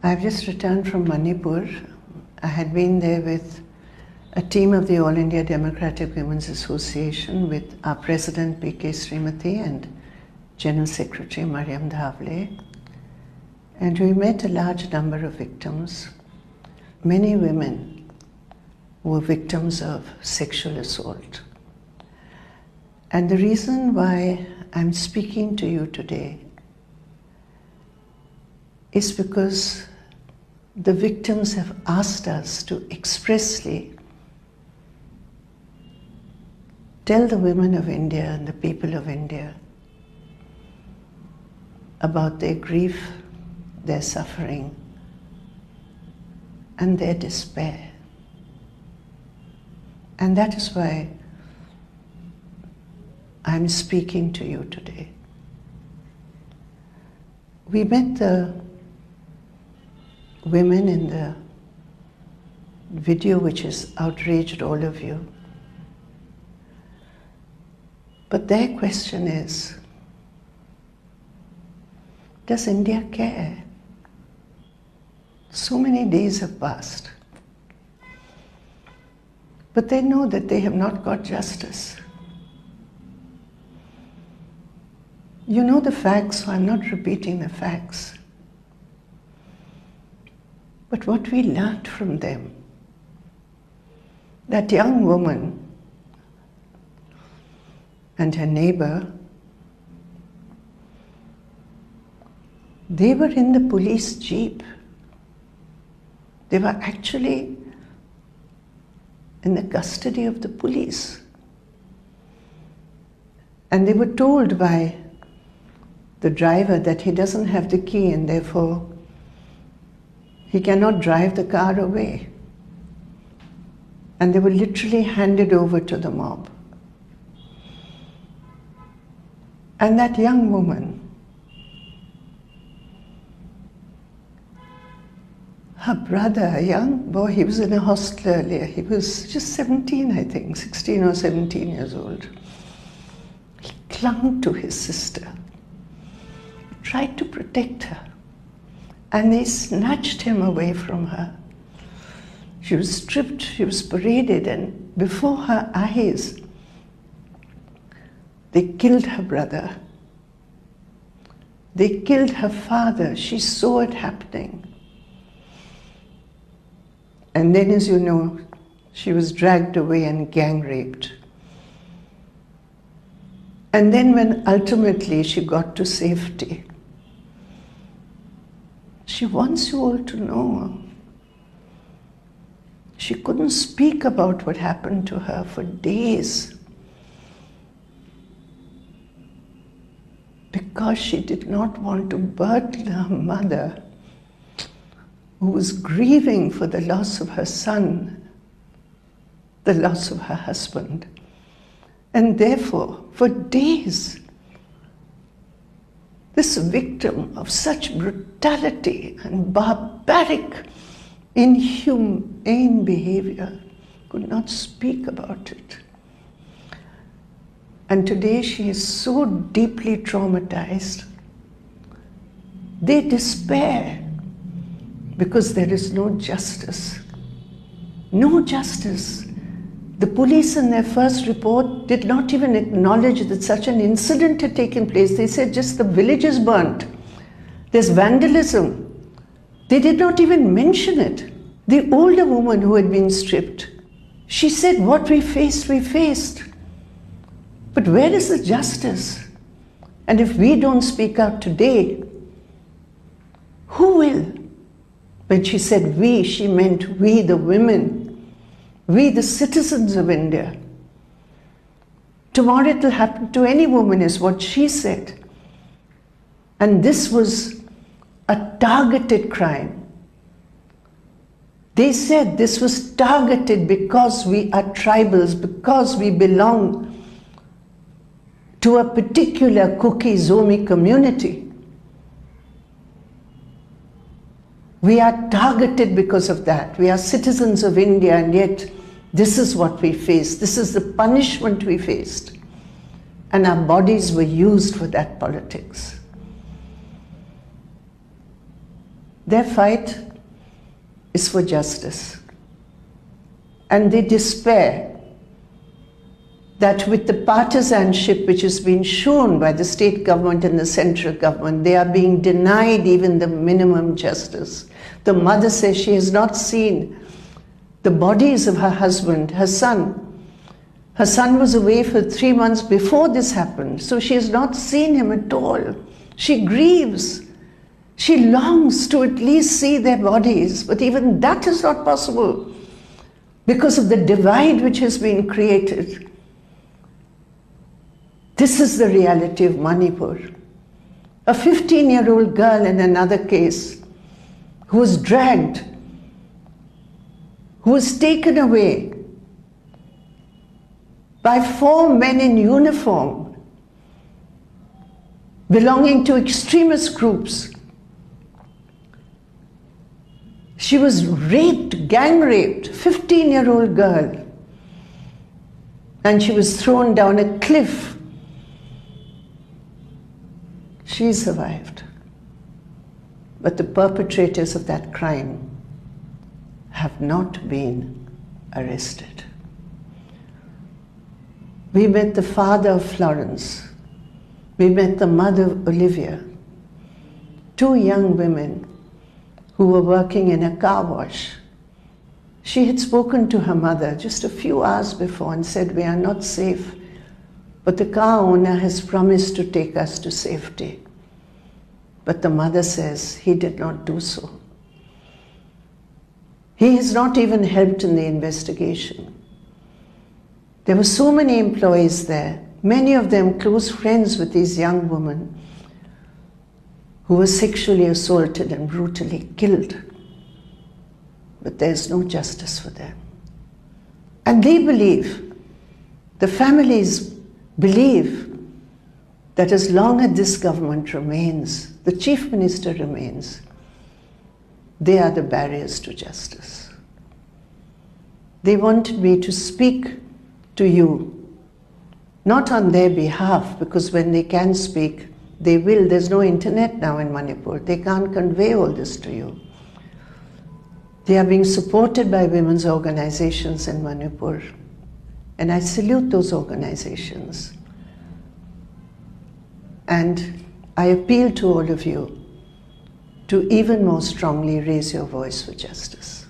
I've just returned from Manipur. I had been there with a team of the All India Democratic Women's Association with our President P.K. Srimathi and General Secretary Mariam Dhavle. And we met a large number of victims, many women who were victims of sexual assault. And the reason why I'm speaking to you today is because the victims have asked us to expressly tell the women of India and the people of India about their grief, their suffering, and their despair. And that is why I'm speaking to you today. We met the women in the video which has outraged all of you. But their question is, does India care? So many days have passed. But they know that they have not got justice. You know the facts, so I'm not repeating the facts. But what we learned from them, that young woman and her neighbor, they were in the police jeep. They were actually in the custody of the police. And they were told by the driver that he doesn't have the key and therefore he cannot drive the car away. And they were literally handed over to the mob. And that young woman, her brother, a young boy, he was in a hostel earlier. He was just 17, I think, 16 or 17 years old. He clung to his sister, tried to protect her. And they snatched him away from her. She was stripped, she was paraded, and before her eyes, they killed her brother. They killed her father. She saw it happening. And then, as you know, she was dragged away and gang raped. And then when ultimately she got to safety, she wants you all to know she couldn't speak about what happened to her for days because she did not want to burden her mother, who was grieving for the loss of her son, the loss of her husband. And therefore, for days, this victim of such brutality and barbaric, inhumane behavior could not speak about it. And today she is so deeply traumatized. They despair because there is no justice. No justice. The police in their first report did not even acknowledge that such an incident had taken place. They said just the village is burnt. There's vandalism. They did not even mention it. The older woman who had been stripped, she said, what we faced, we faced. But where is the justice? And if we don't speak out today, who will? When she said we, she meant we, the women. We, the citizens of India. Tomorrow it will happen to any woman, is what she said. And this was a targeted crime. They said this was targeted because we are tribals, because we belong to a particular Kuki Zomi community. We are targeted because of that. We are citizens of India, and yet this is what we faced. This is the punishment we faced. And our bodies were used for that politics. Their fight is for justice. And they despair that with the partisanship which has been shown by the state government and the central government, they are being denied even the minimum justice. The mother says she has not seen the bodies of her husband, her son. Her son was away for 3 months before this happened, so she has not seen him at all. She grieves. She longs to at least see their bodies, but even that is not possible because of the divide which has been created. This is the reality of Manipur. A 15-year-old girl in another case who was dragged, who was taken away by 4 men in uniform belonging to extremist groups. She was raped, gang raped, 15-year-old girl, and she was thrown down a cliff. She survived. But the perpetrators of that crime have not been arrested. We met the father of Florence. We met the mother of Olivia, 2 young women who were working in a car wash. She had spoken to her mother just a few hours before and said, "We are not safe, but the car owner has promised to take us to safety." But the mother says he did not do so. He has not even helped in the investigation. There were so many employees there, many of them close friends with these young women who were sexually assaulted and brutally killed. But there's no justice for them. And they believe, the families believe, that as long as this government remains, the chief minister remains, they are the barriers to justice. They wanted me to speak to you, not on their behalf, because when they can speak, they will. There's no internet now in Manipur. They can't convey all this to you. They are being supported by women's organizations in Manipur, and I salute those organizations. And I appeal to all of you to even more strongly raise your voice for justice.